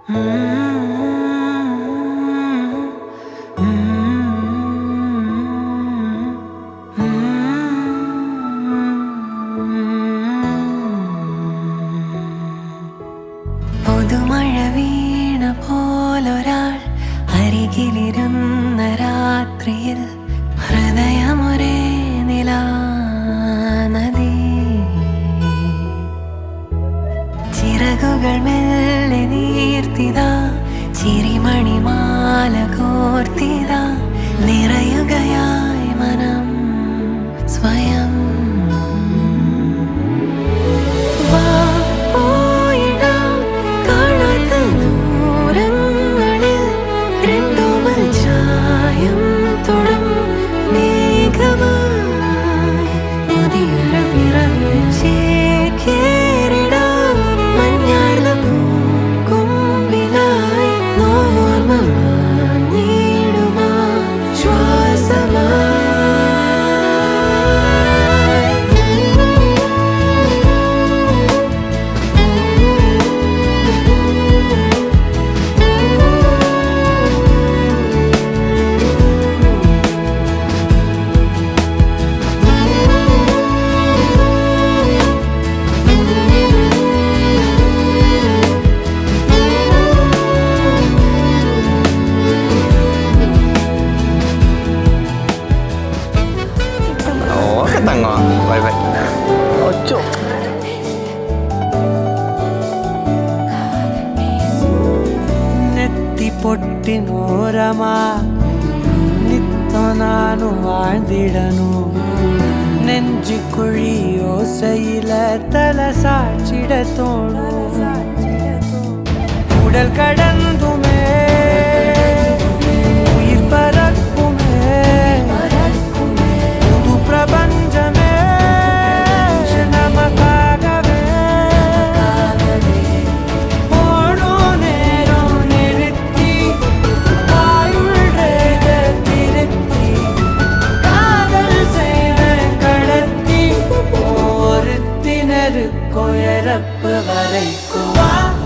പുതുമഴ വീണ പോലൊരാൾ അരികിലിരുന്ന രാത്രിയിൽ ഹൃദയമൊരേ നിലാനദി ചിറകുകൾ മെല്ലെ നീർത്തിതാ ചിരിമണിമാല കോർത്തിതാ നിറയുകയായി മനം സ്വയം പൊട്ടിനോരമാ നിത്ത നാനു വാഴ്ന്നിടനു നെഞ്ചുകുഴിയോസയില തല സാച്ചിട തോണു ഉടൽ കടന്നുമേ ഉയിർ പറക്കുമേ പുതു പ്രപഞ്ചമേ நமக்காகவே கொயரப்பு வரைக்கும்